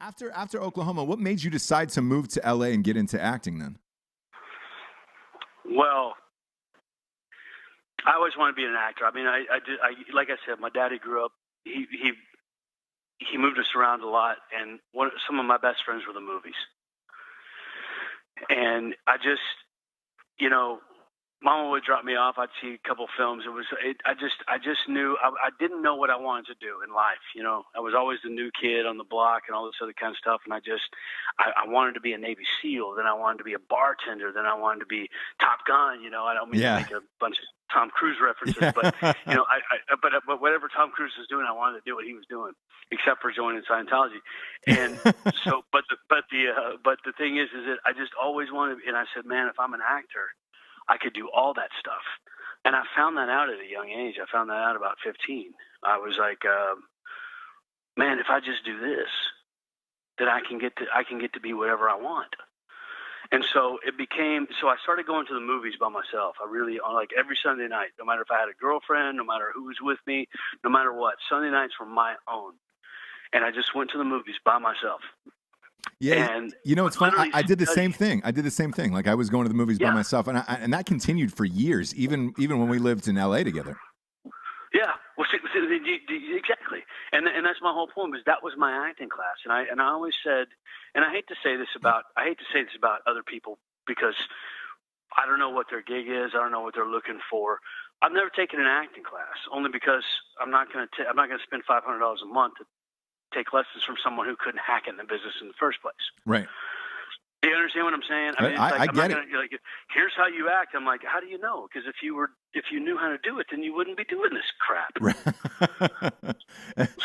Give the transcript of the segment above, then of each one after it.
After Oklahoma, what made you decide to move to LA and get into acting then? Well, I always wanted to be an actor. I mean, I like I said, my daddy grew up. He moved us around a lot, and some of my best friends were the movies. And I just, Mama would drop me off. I'd see a couple films. I just knew I didn't know what I wanted to do in life. I was always the new kid on the block and all this other kind of stuff. And I wanted to be a Navy SEAL. Then I wanted to be a bartender. Then I wanted to be Top Gun. I don't mean to make a bunch of Tom Cruise references, but but whatever Tom Cruise was doing, I wanted to do what he was doing, except for joining Scientology. And so, but the thing is that I just always wanted. And I said, man, if I'm an actor, I could do all that stuff. And I found that out at a young age. I found that out about 15. I was like, man, if I just do this, then I can get to be whatever I want. And so so I started going to the movies by myself. I really, like every Sunday night, no matter if I had a girlfriend, no matter who was with me, no matter what, Sunday nights were my own. And I just went to the movies by myself. Yeah, and it's funny. I did the same thing. Like I was going to the movies by myself, and that continued for years, even when we lived in LA together. Yeah, well, exactly, and that's my whole point. Was that was my acting class, and I always said, and I hate to say this about other people because I don't know what their gig is, I don't know what they're looking for. I've never taken an acting class, only because I'm not going to spend $500 a month to take lessons from someone who couldn't hack it in the business in the first place. Right. Do you understand what I'm saying? I mean, I get it. Here's how you act. I'm like, how do you know? Because if you knew how to do it, then you wouldn't be doing this crap.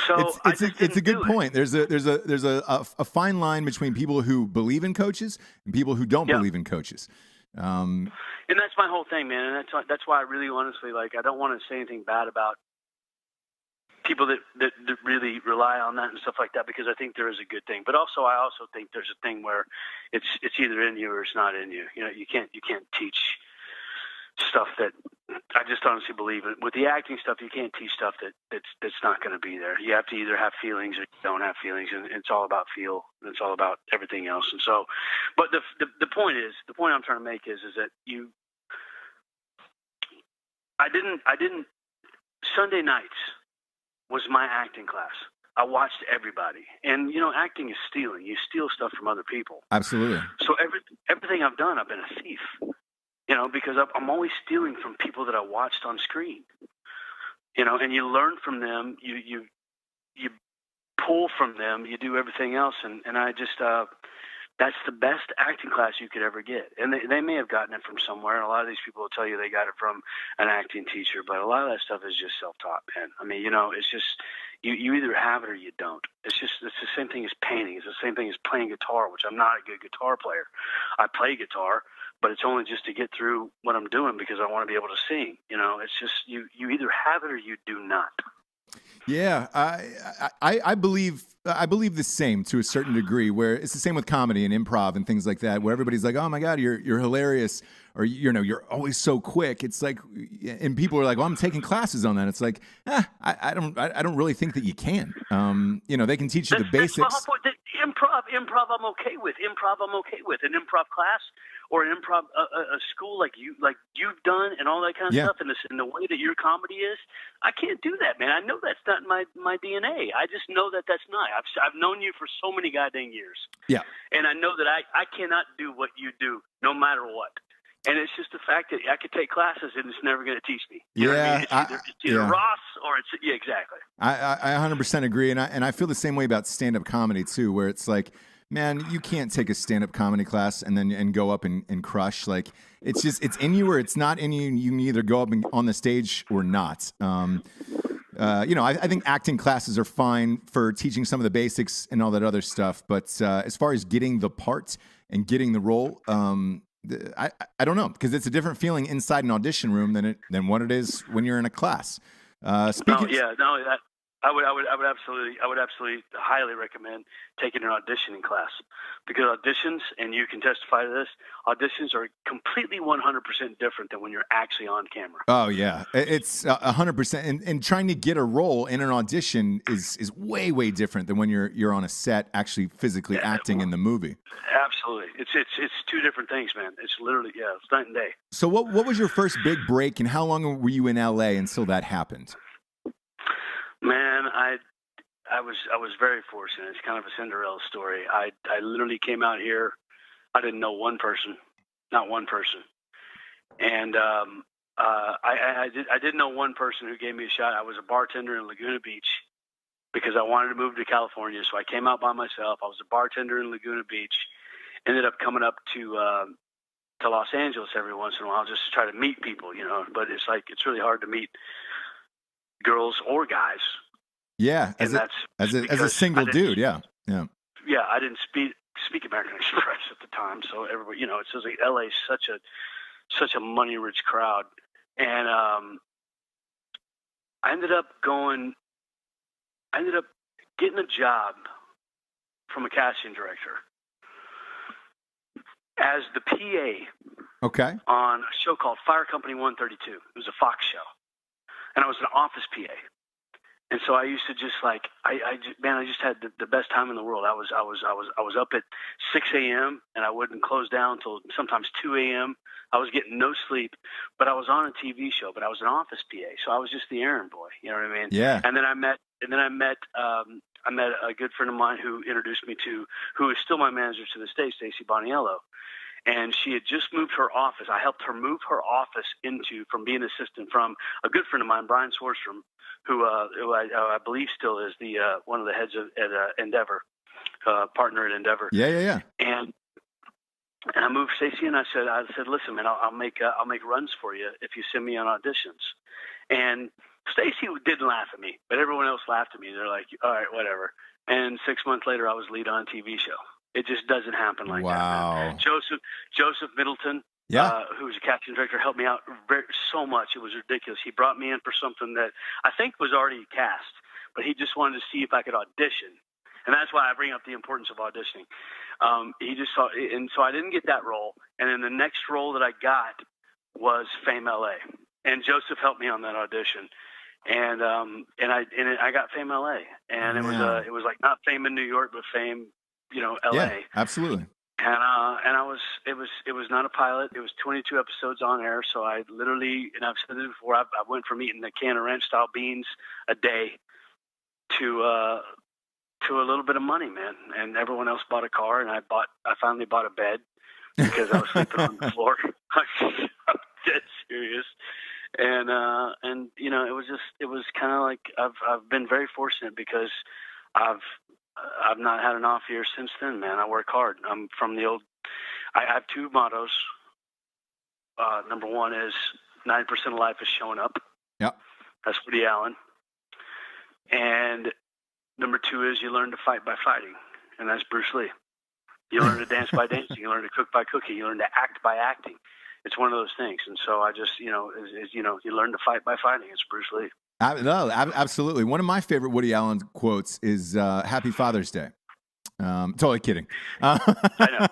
So it's a good point. There's a fine line between people who believe in coaches and people who don't believe in coaches. And that's my whole thing, man. And that's why I really honestly, I don't want to say anything bad about people that really rely on that and stuff like that, because I think there is a good thing. But also, I also think there's a thing where it's either in you or it's not in you. You can't teach stuff that I just honestly believe it. With the acting stuff, you can't teach stuff that's not going to be there. You have to either have feelings or you don't have feelings, and it's all about feel, and it's all about everything else. And so, but the point I'm trying to make is that I didn't Sunday nights was my acting class. I watched everybody. And, acting is stealing. You steal stuff from other people. Absolutely. So everything I've done, I've been a thief, because I'm always stealing from people that I watched on screen, and you learn from them, you pull from them, you do everything else. And I just, that's the best acting class you could ever get. And they may have gotten it from somewhere. And a lot of these people will tell you they got it from an acting teacher, but a lot of that stuff is just self-taught, man. I mean, it's just, you either have it or you don't. It's the same thing as painting. It's the same thing as playing guitar, which I'm not a good guitar player. I play guitar, but it's only just to get through what I'm doing because I want to be able to sing. It's just, you either have it or you do not. Yeah, I believe the same to a certain degree, where it's the same with comedy and improv and things like that, where everybody's like, oh my God, you're hilarious, or you're always so quick. It's like, and people are like, well, I'm taking classes on that. It's like, I don't really think that you can. They can teach you the basics. Improv I'm okay with. An improv class or an improv a school like you've done and all that kind of stuff, and the way that your comedy is, I can't do that, man. I know that's not my DNA. I just know that's not. I've known you for so many goddamn years. Yeah. And I know that I cannot do what you do no matter what. And it's just the fact that I could take classes and it's never going to teach me. You know what I mean? It's either Ross or it's exactly. I 100% agree, and I feel the same way about stand-up comedy too, where it's like, man, you can't take a stand-up comedy class and go up and crush. Like, it's in you or it's not in you. You can either go up on the stage or not. I think acting classes are fine for teaching some of the basics and all that other stuff, but as far as getting the part and getting the role, I don't know, because it's a different feeling inside an audition room than what it is when you're in a class. I would absolutely highly recommend taking an auditioning class, because auditions, and you can testify to this, auditions are completely 100% different than when you're actually on camera. Oh yeah, it's 100%. And trying to get a role in an audition is way different than when you're on a set actually physically acting in the movie. Absolutely, it's two different things, man. It's literally it's night and day. So what was your first big break, and how long were you in LA until that happened? Man, I was very fortunate. It's kind of a Cinderella story. I literally came out here. I didn't know one person, not one person, and I did know one person who gave me a shot. I was a bartender in Laguna Beach because I wanted to move to California, so I came out by myself. I was a bartender in Laguna Beach. Ended up coming up to Los Angeles every once in a while just to try to meet people, you know. But it's really hard to meet girls or guys. Yeah, as a single dude, yeah. Yeah, I didn't speak American Express at the time, so everybody, you know, it says like LA is such a money rich crowd, and I ended up getting a job from a casting director as the PA. Okay. On a show called Fire Company 132. It was a Fox show, and I was an office PA. And so I used to just like, I just had the best time in the world. I was up at 6 a.m. and I wouldn't close down until sometimes 2 a.m. I was getting no sleep, but I was on a TV show, but I was an office PA. So I was just the errand boy. You know what I mean? Yeah. And then I met a good friend of mine who introduced me to, who is still my manager to this day, Stacey Boniello. And she had just moved her office. I helped her move her office from being an assistant from a good friend of mine, Brian Swarstrom, who I believe still is the one of the heads at Endeavor, partner at Endeavor. Yeah. And I moved Stacey, and I said, listen, man, I'll make runs for you if you send me on auditions. And Stacey didn't laugh at me, but everyone else laughed at me. They're like, all right, whatever. And 6 months later, I was lead on a TV show. It just doesn't happen like that. Man. Joseph Middleton, who's a casting director, helped me out so much. It was ridiculous. He brought me in for something that I think was already cast, but he just wanted to see if I could audition. And that's why I bring up the importance of auditioning. He just saw, and so I didn't get that role. And then the next role that I got was Fame LA, and Joseph helped me on that audition. And I got Fame LA, and it was like not Fame in New York, but Fame, you know, LA. Yeah, absolutely. And it was not a pilot. It was 22 episodes on air. So I literally, and I've said this before, I went from eating a can of ranch style beans a day to a little bit of money, man. And everyone else bought a car, and I finally bought a bed because I was sleeping on the floor. I'm dead serious. And you know, it was kind of like I've been very fortunate because I've not had an off year since then, man. I work hard. I'm from the old. I have two mottos. Number one is 90% of life is showing up. Yep. That's Woody Allen. And number two is you learn to fight by fighting, and that's Bruce Lee. You learn to dance by dancing. You learn to cook by cooking. You learn to act by acting. It's one of those things. And so I just, you learn to fight by fighting. It's Bruce Lee. No, absolutely. One of my favorite Woody Allen quotes is "Happy Father's Day." Totally kidding. I know.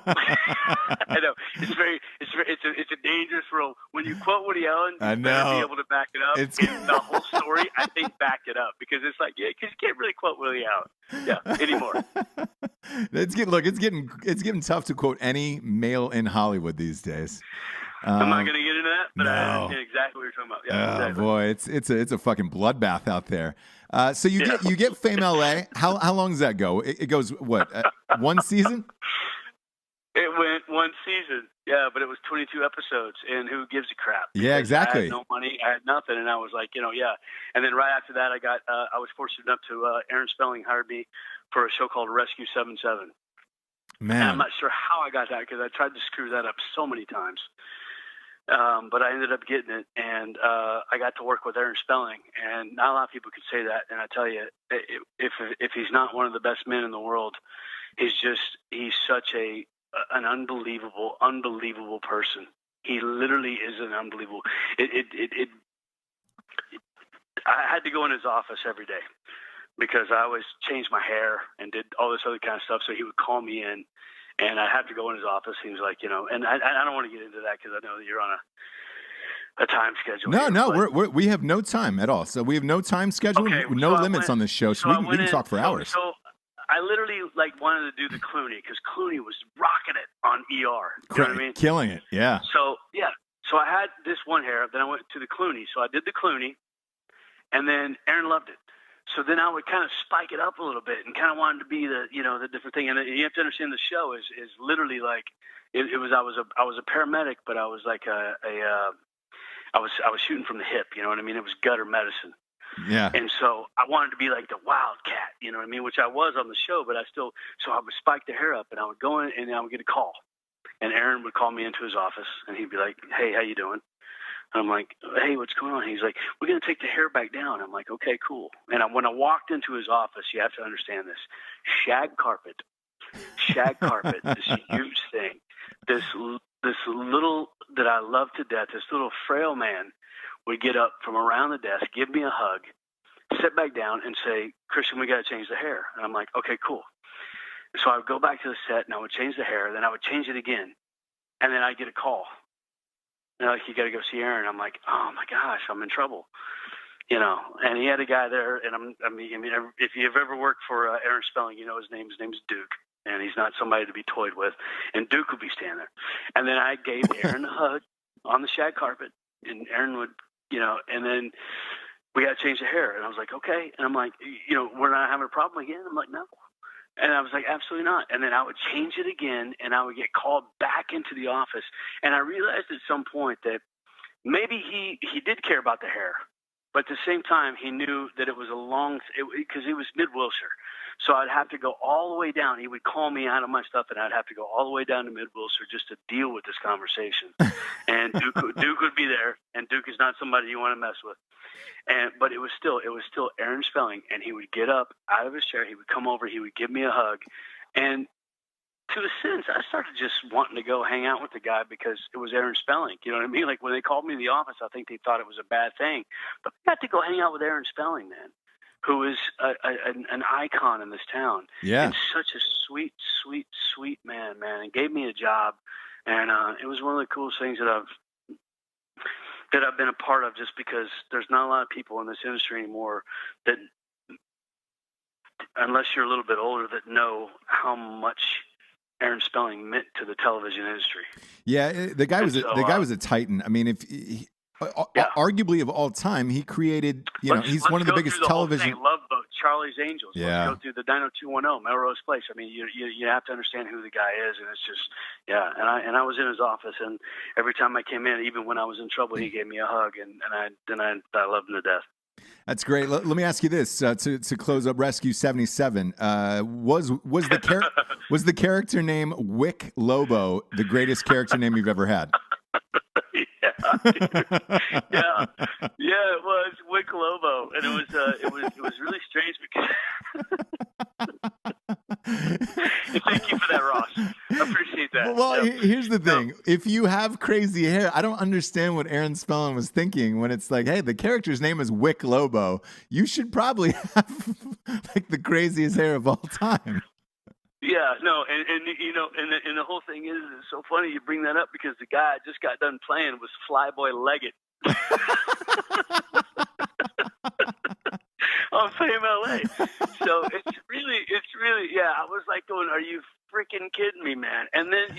I know. It's a dangerous role. When you quote Woody Allen, you better be able to back it up. And the whole story, I think, backed it up because it's like, because you can't really quote Woody Allen, anymore. It's getting tough to quote any male in Hollywood these days. I'm not going to get into that, but no. I understand exactly what you're talking about. Yeah, exactly. Boy, it's a fucking bloodbath out there. So you get Fame LA. How long does that go? It goes what? One season? It went one season. Yeah, but it was 22 episodes, and who gives a crap? Yeah, exactly. I had no money, I had nothing, and I was like, And then right after that, I was fortunate enough to Aaron Spelling hired me for a show called Rescue 77. Man, and I'm not sure how I got that because I tried to screw that up so many times. But I ended up getting it, and I got to work with Aaron Spelling, and not a lot of people could say that. And I tell you, if he's not one of the best men in the world, he's such an unbelievable person. He literally is an unbelievable. I had to go in his office every day because I always changed my hair and did all this other kind of stuff. So he would call me in, and I'd have to go in his office. He was like, and I don't want to get into that because I know that you're on a time schedule. We have no time at all. So we have no time schedule, no limits on this show. So we can talk for hours. So I literally wanted to do the Clooney because Clooney was rocking it on ER. You know what I mean? Killing it. Yeah. So I had this one hair. Then I went to the Clooney. So I did the Clooney, and then Aaron loved it. So then I would kind of spike it up a little bit and kind of wanted to be the different thing. And you have to understand the show is literally like it was. I was a paramedic, but I was like I was shooting from the hip. You know what I mean? It was gutter medicine. Yeah. And so I wanted to be like the wildcat, you know what I mean? Which I was on the show, but so I would spike the hair up and I would go in and I would get a call. And Aaron would call me into his office and he'd be like, "Hey, how you doing?" And I'm like, "Hey, what's going on?" He's like, "We're going to take the hair back down." I'm like, "Okay, cool." And when I walked into his office, you have to understand this. Shag carpet, this huge thing. This little, that I love to death, this little frail man would get up from around the desk, give me a hug, sit back down, and say, "Christian, we got to change the hair." And I'm like, "Okay, cool." So I would go back to the set, and I would change the hair, then I would change it again, and then I'd get a call. And they're like, "You got to go see Aaron." I'm like, "Oh my gosh, I'm in trouble." And he had a guy there, and I mean, if you've ever worked for Aaron Spelling, you know his name. His name's Duke, and he's not somebody to be toyed with. And Duke would be standing there. And then I gave Aaron a hug on the shag carpet, and Aaron would, and then we got to change the hair. And I was like, "Okay." And I'm like, "We're not having a problem again?" I'm like, "No." And I was like, "Absolutely not." And then I would change it again, and I would get called back into the office. And I realized at some point that maybe he did care about the hair, but at the same time, he knew that it was because he was mid-Wilshire. So I'd have to go all the way down. He would call me out of my stuff, and I'd have to go all the way down to mid-Wilshire just to deal with this conversation. And Duke would be there, and Duke is not somebody you want to mess with. But it was still Aaron Spelling, and he would get up out of his chair, he would come over, he would give me a hug, and to a sense, I started just wanting to go hang out with the guy because it was Aaron Spelling. You know what I mean? Like when they called me in the office, I think they thought it was a bad thing, but I got to go hang out with Aaron Spelling, man, who is an icon in this town. Yeah, and such a sweet, sweet, sweet man, and gave me a job, and it was one of the coolest things that I've been a part of, just because there's not a lot of people in this industry anymore that, unless you're a little bit older, that know how much Aaron Spelling meant to the television industry. Yeah, the guy was a titan. I mean, arguably of all time, he created. He's one of the biggest television. Love Boat, Charlie's Angels. Yeah. Let's go through the 90210, Melrose Place. I mean, you have to understand who the guy is, and it's just And I was in his office, and every time I came in, even when I was in trouble, he gave me a hug, and I loved him to death. That's great. Let me ask you this to close up Rescue 77. Was the character name Wick Lobo the greatest character name you've ever had? Yeah, it was Wick Lobo, and it was really strange because. Thank you for that, Ross. I appreciate that. Well, here's the thing. If you have crazy hair, I don't understand what Aaron Spelling was thinking when it's like, hey, the character's name is Wick Lobo. You should probably have like the craziest hair of all time. Yeah, no, and the whole thing is, it's so funny you bring that up because the guy I just got done playing was Flyboy Leggett on Fame LA. So it's really, yeah. I was like going, "Are you freaking kidding me, man?" And then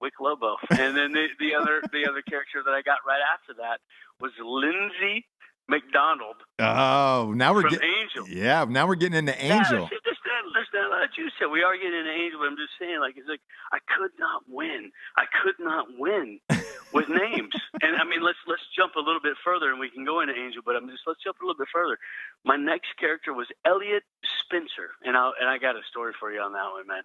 Wick Lobo, and then the other character that I got right after that was Lindsay McDonald. Oh, now we're getting Angel. Yeah, now we're getting into Angel. Yeah, there's not a lot of juice here. We are getting into Angel, but I'm just saying, like, it's like I could not win with names. And I mean, let's jump a little bit further, and we can go into Angel. But let's jump a little bit further. My next character was Elliot Spencer, and I got a story for you on that one, man.